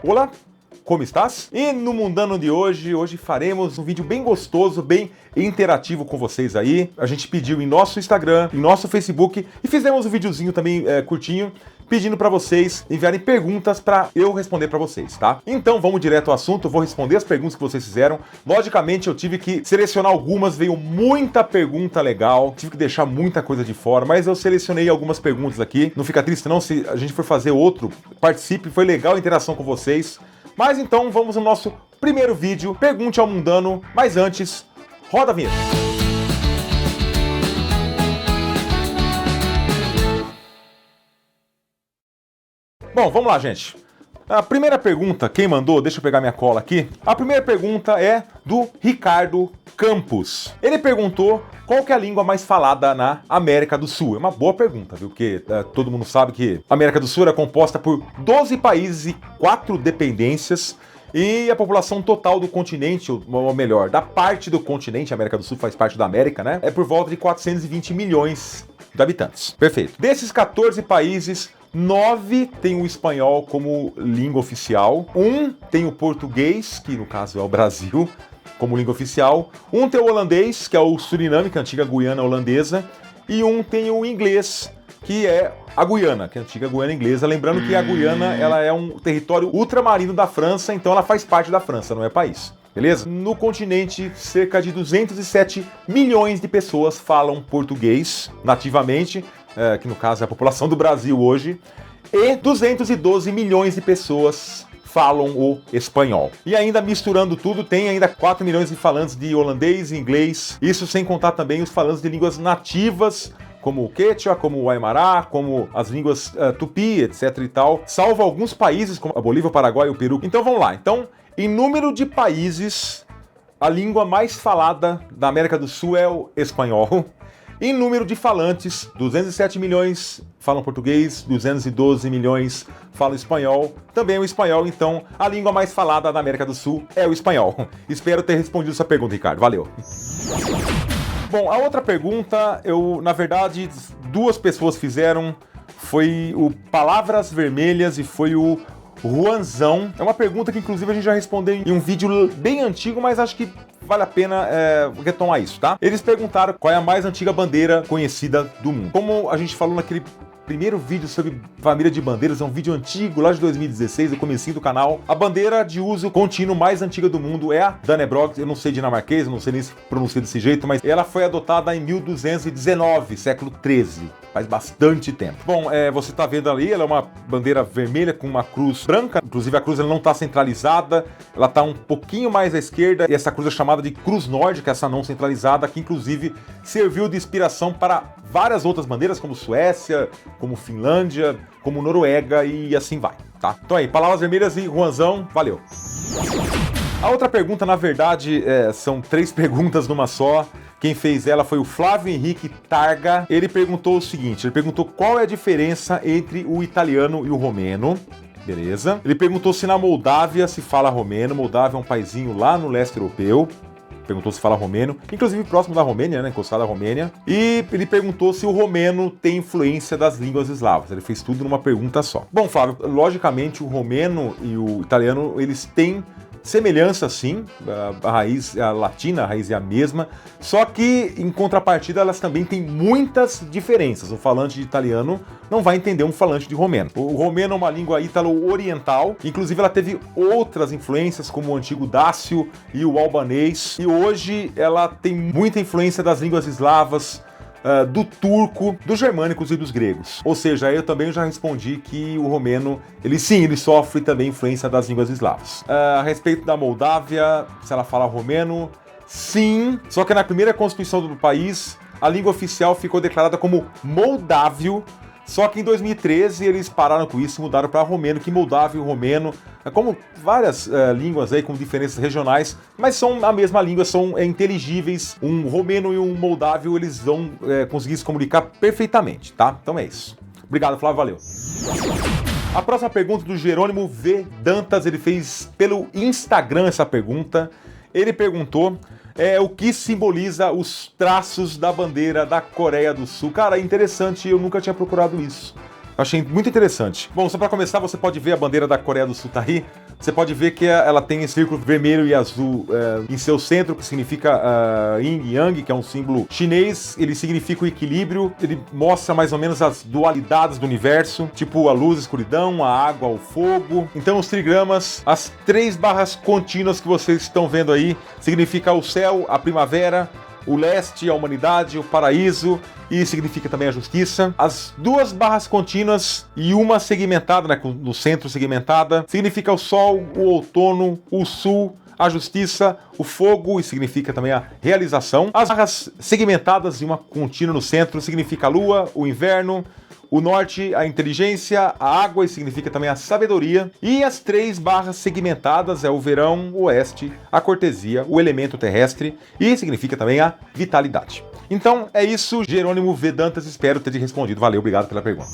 Olá, como estás? E no Mundano de hoje faremos um vídeo bem gostoso, bem interativo com vocês aí. A gente pediu em nosso Instagram, em nosso Facebook e fizemos um videozinho também curtinho, pedindo para vocês enviarem perguntas para eu responder para vocês, tá? Então vamos direto ao assunto, eu vou responder as perguntas que vocês fizeram. Logicamente eu tive que selecionar algumas, veio muita pergunta legal, tive que deixar muita coisa de fora, mas eu selecionei algumas perguntas aqui. Não fica triste não se a gente for fazer outro, participe, foi legal a interação com vocês. Mas então vamos no nosso primeiro vídeo, Pergunte ao Mundano, mas antes, roda a vinheta. Bom, vamos lá, gente. A primeira pergunta, quem mandou, deixa eu pegar minha cola aqui. A primeira pergunta é do Ricardo Campos. Ele perguntou qual que é a língua mais falada na América do Sul. É uma boa pergunta, viu? Porque todo mundo sabe que a América do Sul é composta por 12 países e 4 dependências. E a população total do continente, ou melhor, da parte do continente, a América do Sul faz parte da América, né? É por volta de 420 milhões de habitantes. Perfeito. Desses 14 países, 9 tem o espanhol como língua oficial, 1 tem o português, que no caso é o Brasil, como língua oficial, 1 tem o holandês, que é o Suriname, que é a antiga Guiana holandesa, e 1 tem o inglês, que é a Guiana, que é a antiga Guiana inglesa. Lembrando que a Guiana ela é um território ultramarino da França, então ela faz parte da França, não é país. Beleza? No continente, cerca de 207 milhões de pessoas falam português nativamente, que no caso é a população do Brasil hoje, e 212 milhões de pessoas falam o espanhol. E ainda misturando tudo, tem ainda 4 milhões de falantes de holandês e inglês, isso sem contar também os falantes de línguas nativas, como o Quechua, como o Aymara, como as línguas Tupi, etc e tal, salvo alguns países como a Bolívia, o Paraguai e o Peru. Então vamos lá. Então, em número de países, a língua mais falada da América do Sul é o espanhol. Em número de falantes, 207 milhões falam português, 212 milhões falam espanhol, também o espanhol, então a língua mais falada da América do Sul é o espanhol. Espero ter respondido essa pergunta, Ricardo. Valeu. Bom, a outra pergunta, na verdade, 2 pessoas fizeram, foi o Palavras Vermelhas e foi o Juanzão. É uma pergunta que inclusive a gente já respondeu em um vídeo bem antigo, mas acho que vale a pena retomar isso, tá? Eles perguntaram qual é a mais antiga bandeira conhecida do mundo. Como a gente falou naquele primeiro vídeo sobre família de bandeiras, é um vídeo antigo, lá de 2016, do comecinho do canal. A bandeira de uso contínuo mais antiga do mundo é a Dannebrog, eu não sei dinamarquês, eu não sei nem se pronuncia desse jeito, mas ela foi adotada em 1219, século 13. Faz bastante tempo. Bom, você tá vendo ali, ela é uma bandeira vermelha com uma cruz branca. Inclusive a cruz ela não tá centralizada, ela tá um pouquinho mais à esquerda. E essa cruz é chamada de cruz nórdica, essa não centralizada, que inclusive serviu de inspiração para várias outras bandeiras, como Suécia, como Finlândia, como Noruega e assim vai, tá? Então aí, Palavras Vermelhas e Juanzão, valeu! A outra pergunta, na verdade, são 3 perguntas numa só. Quem fez ela foi o Flávio Henrique Targa. Ele perguntou o seguinte, ele perguntou qual é a diferença entre o italiano e o romeno. Beleza. Ele perguntou se na Moldávia se fala romeno. Moldávia é um paizinho lá no leste europeu. Perguntou se fala romeno, inclusive próximo da Romênia, né, encostado à Romênia. E ele perguntou se o romeno tem influência das línguas eslavas. Ele fez tudo numa pergunta só. Bom, Flávio, logicamente o romeno e o italiano, eles têm semelhança sim, a raiz a latina, a raiz é a mesma, só que em contrapartida elas também têm muitas diferenças. O falante de italiano não vai entender um falante de romeno. O romeno é uma língua ítalo-oriental, inclusive ela teve outras influências como o antigo dácio e o albanês, e hoje ela tem muita influência das línguas eslavas, do turco, dos germânicos e dos gregos. Ou seja, eu também já respondi que o romeno, ele sofre também influência das línguas eslavas. A respeito da Moldávia, se ela fala romeno, sim, só que na primeira constituição do país, a língua oficial ficou declarada como moldávio, só que em 2013 eles pararam com isso e mudaram para romeno, que moldávio e romeno, como várias línguas aí com diferenças regionais, mas são a mesma língua, são inteligíveis. Um romeno e um moldávio, eles vão conseguir se comunicar perfeitamente, tá? Então é isso. Obrigado, Flávio, valeu. A próxima pergunta do Jerônimo V. Dantas, ele fez pelo Instagram essa pergunta. Ele perguntou o que simboliza os traços da bandeira da Coreia do Sul. Cara, interessante, eu nunca tinha procurado isso. Achei muito interessante. Bom, só para começar, você pode ver a bandeira da Coreia do Sul tá aí. você pode ver que ela tem esse círculo vermelho e azul em seu centro, que significa Yin e Yang, que é um símbolo chinês. Ele significa o equilíbrio, ele mostra mais ou menos as dualidades do universo, tipo a luz, a escuridão, a água, o fogo. Então os trigramas, as 3 barras contínuas que vocês estão vendo aí, significa o céu, a primavera, o leste, a humanidade, o paraíso, e significa também a justiça. As 2 barras contínuas e uma segmentada, né, no centro segmentada, significa o sol, o outono, o sul, a justiça, o fogo, e significa também a realização. As barras segmentadas e uma contínua no centro significa a lua, o inverno, o norte, a inteligência, a água, e significa também a sabedoria. E as 3 barras segmentadas é o verão, o oeste, a cortesia, o elemento terrestre, e significa também a vitalidade. Então é isso, Jerônimo Vedantas, espero ter te respondido. Valeu, obrigado pela pergunta.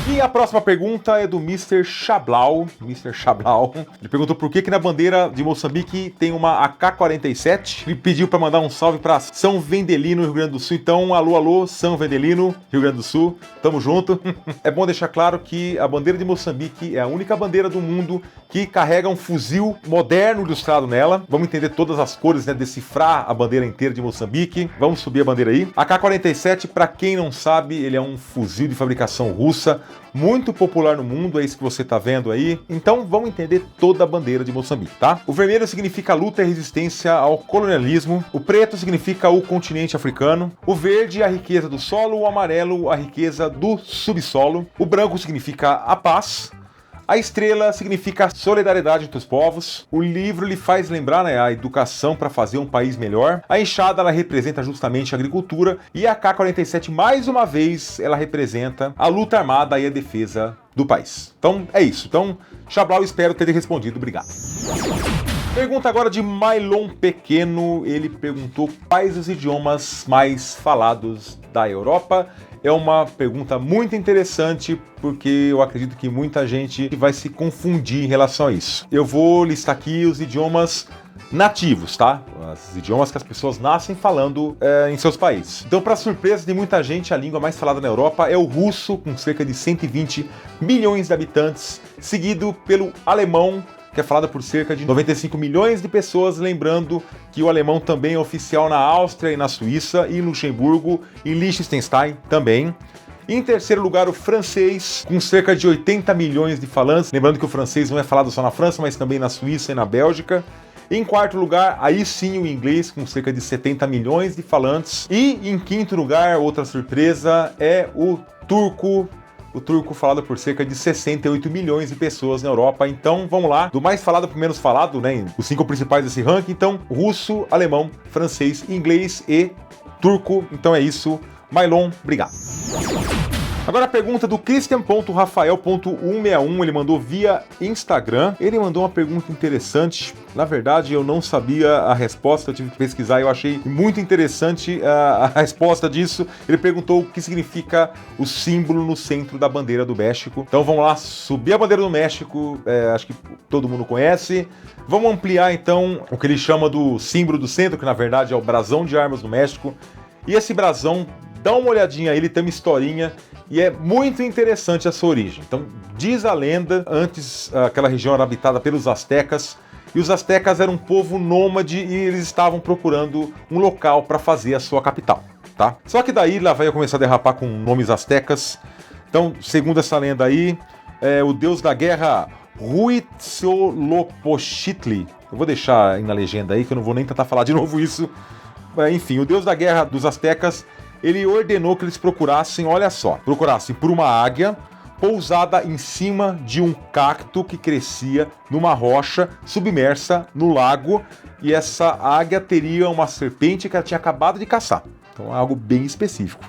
E a próxima pergunta é do Mr. Chablau. Mr. Chablau. Ele perguntou por que na bandeira de Moçambique tem uma AK-47. Ele pediu para mandar um salve para São Vendelino, Rio Grande do Sul. Então, alô, alô, São Vendelino, Rio Grande do Sul. Tamo junto. É bom deixar claro que a bandeira de Moçambique é a única bandeira do mundo que carrega um fuzil moderno ilustrado nela. Vamos entender todas as cores, né? Decifrar a bandeira inteira de Moçambique. Vamos subir a bandeira aí. AK-47, para quem não sabe, ele é um fuzil de fabricação russa, muito popular no mundo, é isso que você tá vendo aí. Então vamos entender toda a bandeira de Moçambique, tá? O vermelho significa luta e resistência ao colonialismo, o preto significa o continente africano, o verde a riqueza do solo, o amarelo a riqueza do subsolo, o branco significa a paz, a estrela significa solidariedade entre os povos. O livro lhe faz lembrar, né, a educação para fazer um país melhor. A enxada ela representa justamente a agricultura. E a K-47, mais uma vez, ela representa a luta armada e a defesa do país. Então é isso. Então, Chablau, espero ter respondido. Obrigado. Pergunta agora de Mailon Pequeno. Ele perguntou quais os idiomas mais falados da Europa. É uma pergunta muito interessante, porque eu acredito que muita gente vai se confundir em relação a isso. Eu vou listar aqui os idiomas nativos, tá? Os idiomas que as pessoas nascem falando em seus países. Então, para surpresa de muita gente, a língua mais falada na Europa é o russo, com cerca de 120 milhões de habitantes, seguido pelo alemão, que é falada por cerca de 95 milhões de pessoas, lembrando que o alemão também é oficial na Áustria e na Suíça, e em Luxemburgo e Liechtenstein também. Em terceiro lugar, o francês, com cerca de 80 milhões de falantes, lembrando que o francês não é falado só na França, mas também na Suíça e na Bélgica. Em quarto lugar, aí sim o inglês, com cerca de 70 milhões de falantes. E em quinto lugar, outra surpresa, é o turco. O turco falado por cerca de 68 milhões de pessoas na Europa. Então, vamos lá. Do mais falado para o menos falado, né? Os 5 principais desse ranking. Então, russo, alemão, francês, inglês e turco. Então é isso. Mailon, obrigado. Agora a pergunta do Christian.rafael.161, ele mandou via Instagram. Ele mandou uma pergunta interessante. Na verdade, eu não sabia a resposta, eu tive que pesquisar e eu achei muito interessante a resposta disso. Ele perguntou o que significa o símbolo no centro da bandeira do México. Então vamos lá, subir a bandeira do México, acho que todo mundo conhece. Vamos ampliar então o que ele chama do símbolo do centro, que na verdade é o brasão de armas do México. E esse brasão, dá uma olhadinha aí, ele tem uma historinha e é muito interessante a sua origem. Então, diz a lenda, antes aquela região era habitada pelos astecas, e os astecas eram um povo nômade e eles estavam procurando um local para fazer a sua capital, tá? Só que daí lá vai começar a derrapar com nomes astecas. Então, segundo essa lenda aí, o deus da guerra Huitzilopochtli, eu vou deixar aí na legenda aí, que eu não vou nem tentar falar de novo isso. Enfim, o deus da guerra dos astecas, ele ordenou que eles procurassem por uma águia pousada em cima de um cacto que crescia numa rocha submersa no lago, e essa águia teria uma serpente que ela tinha acabado de caçar. Então é algo bem específico.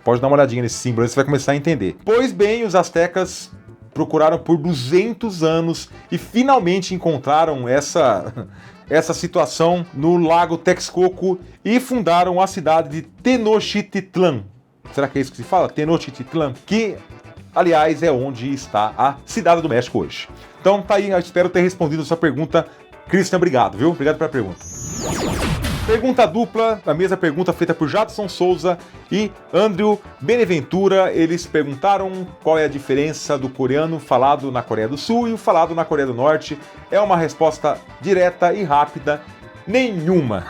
Pode dar uma olhadinha nesse símbolo, aí você vai começar a entender. Pois bem, os astecas procuraram por 200 anos e finalmente encontraram essa situação no lago Texcoco e fundaram a cidade de Tenochtitlan. Será que é isso que se fala? Tenochtitlan? Que, aliás, é onde está a cidade do México hoje. Então tá aí, eu espero ter respondido a sua pergunta. Christian, obrigado, viu? Obrigado pela pergunta. Pergunta dupla, a mesma pergunta feita por Jadson Souza e Andrew Beneventura. Eles perguntaram qual é a diferença do coreano falado na Coreia do Sul e o falado na Coreia do Norte. É uma resposta direta e rápida. Nenhuma.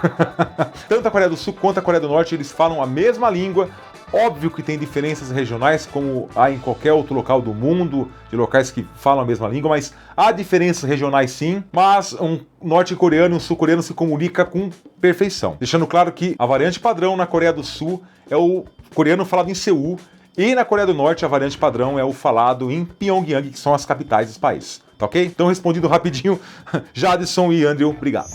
Tanto a Coreia do Sul quanto a Coreia do Norte, eles falam a mesma língua. Óbvio que tem diferenças regionais, como há em qualquer outro local do mundo, de locais que falam a mesma língua, mas há diferenças regionais sim, mas um norte-coreano e um sul-coreano se comunicam com perfeição. Deixando claro que a variante padrão na Coreia do Sul é o coreano falado em Seul, e na Coreia do Norte a variante padrão é o falado em Pyongyang, que são as capitais dos países. Tá ok? Então, respondido rapidinho, Jadson e Andrew, obrigado.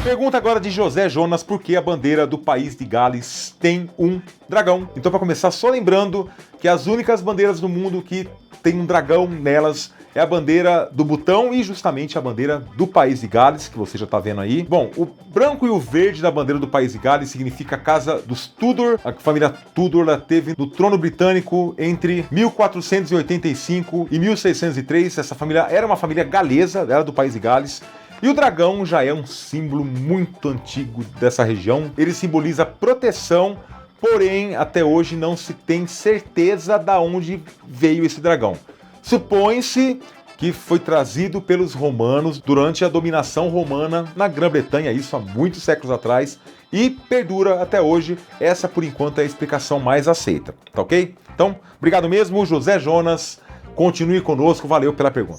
Pergunta agora de José Jonas, por que a bandeira do país de Gales tem um dragão? Então, para começar, só lembrando que as únicas bandeiras do mundo que tem um dragão nelas é a bandeira do Butão e justamente a bandeira do país de Gales, que você já está vendo aí. Bom, o branco e o verde da bandeira do país de Gales significa a casa dos Tudor. A família Tudor teve no trono britânico entre 1485 e 1603. Essa família era uma família galesa, era do país de Gales. E o dragão já é um símbolo muito antigo dessa região. Ele simboliza proteção, porém até hoje não se tem certeza de onde veio esse dragão. Supõe-se que foi trazido pelos romanos durante a dominação romana na Grã-Bretanha, isso há muitos séculos atrás, e perdura até hoje. Essa, por enquanto, é a explicação mais aceita, tá ok? Então, obrigado mesmo, José Jonas. Continue conosco, valeu pela pergunta.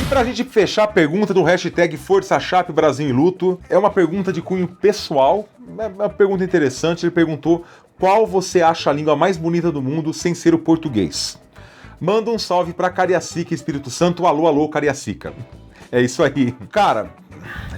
E pra gente fechar a pergunta do hashtag Força Chape Brasil em Luto, é uma pergunta de cunho pessoal, é uma pergunta interessante. Ele perguntou qual você acha a língua mais bonita do mundo sem ser o português. Manda um salve pra Cariacica, Espírito Santo. Alô, alô, Cariacica. É isso aí. Cara,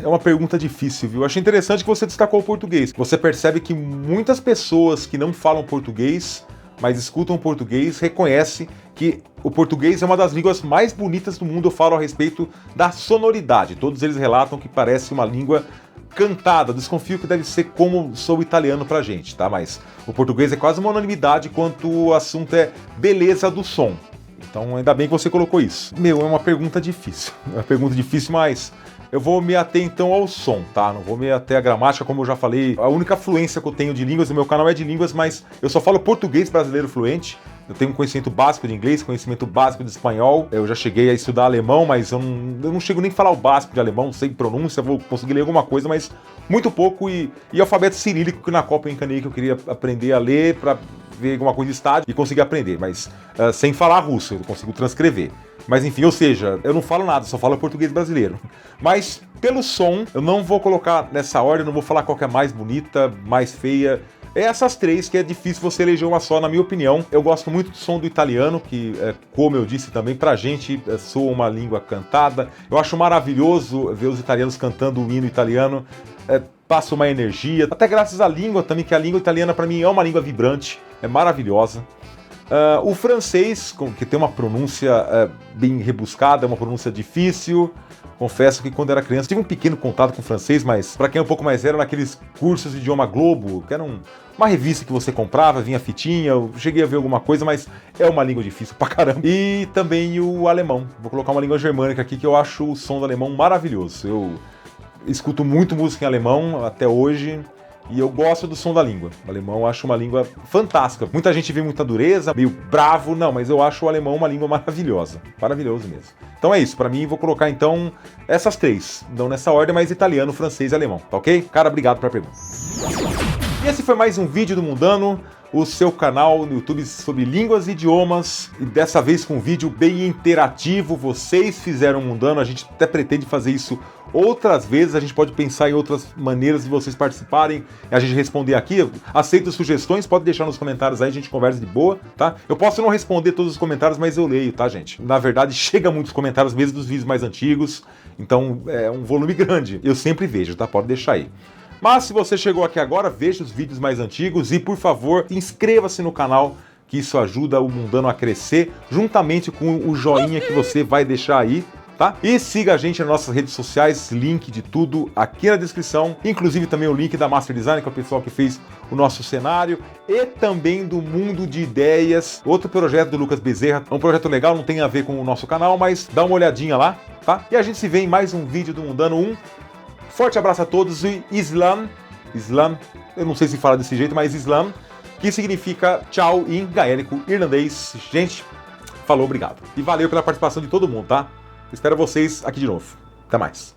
é uma pergunta difícil, viu? Achei interessante que você destacou o português. Você percebe que muitas pessoas que não falam português, mas escutam português, reconhecem que o português é uma das línguas mais bonitas do mundo. Eu falo a respeito da sonoridade. Todos eles relatam que parece uma língua cantada. Desconfio que deve ser como sou italiano pra gente, tá? Mas o português é quase uma unanimidade quanto o assunto é beleza do som. Então ainda bem que você colocou isso. Meu, é uma pergunta difícil. É uma pergunta difícil, mas eu vou me ater então ao som, tá? Não vou me ater à gramática, como eu já falei. A única fluência que eu tenho de línguas no meu canal é de línguas, mas eu só falo português brasileiro fluente. Eu tenho um conhecimento básico de inglês, conhecimento básico de espanhol. Eu já cheguei a estudar alemão, mas eu não chego nem a falar o básico de alemão, não sei pronúncia, vou conseguir ler alguma coisa, mas muito pouco. E alfabeto cirílico, que na Copa eu encanei que eu queria aprender a ler para ver alguma coisa de estádio e conseguir aprender, mas sem falar russo, eu consigo transcrever. Mas enfim, ou seja, eu não falo nada, só falo português brasileiro. Mas pelo som, eu não vou colocar nessa ordem, não vou falar qual que é mais bonita, mais feia. É essas três que é difícil você eleger uma só, na minha opinião. Eu gosto muito do som do italiano, que, como eu disse também, pra gente soa uma língua cantada. Eu acho maravilhoso ver os italianos cantando o hino italiano. Passa uma energia, até graças à língua também, que a língua italiana pra mim é uma língua vibrante, é maravilhosa. O francês, que tem uma pronúncia bem rebuscada, é uma pronúncia difícil. Confesso que quando era criança tive um pequeno contato com o francês, mas para quem é um pouco mais velho, naqueles cursos de idioma Globo, que era uma revista que você comprava, vinha fitinha, eu cheguei a ver alguma coisa, mas é uma língua difícil pra caramba. E também o alemão, vou colocar uma língua germânica aqui, que eu acho o som do alemão maravilhoso. Eu escuto muito música em alemão até hoje, e eu gosto do som da língua. O alemão eu acho uma língua fantástica. Muita gente vê muita dureza, meio bravo, não, mas eu acho o alemão uma língua maravilhosa. Maravilhoso mesmo. Então é isso, pra mim vou colocar então essas três. Não nessa ordem, mas italiano, francês e alemão, tá ok? Cara, obrigado pela pergunta. E esse foi mais um vídeo do Mundano, o seu canal no YouTube sobre línguas e idiomas, e dessa vez com um vídeo bem interativo. Vocês fizeram o Mundano, a gente até pretende fazer isso outras vezes, a gente pode pensar em outras maneiras de vocês participarem e a gente responder aqui. Aceito sugestões, pode deixar nos comentários aí, a gente conversa de boa, tá? Eu posso não responder todos os comentários, mas eu leio, tá, gente? Na verdade, chega muitos comentários mesmo dos vídeos mais antigos, então é um volume grande. Eu sempre vejo, tá? Pode deixar aí. Mas se você chegou aqui agora, veja os vídeos mais antigos e, por favor, inscreva-se no canal, que isso ajuda o Mundano a crescer, juntamente com o joinha que você vai deixar aí, tá? E siga a gente nas nossas redes sociais, link de tudo aqui na descrição, inclusive também o link da Master Design, que é o pessoal que fez o nosso cenário, e também do Mundo de Ideias, outro projeto do Lucas Bezerra. É um projeto legal, não tem a ver com o nosso canal, mas dá uma olhadinha lá, tá? E a gente se vê em mais um vídeo do Mundano. Forte abraço a todos e Islam, eu não sei se fala desse jeito, mas Islam, que significa tchau em gaélico irlandês. Gente, falou, obrigado. E valeu pela participação de todo mundo, tá? Espero vocês aqui de novo. Até mais.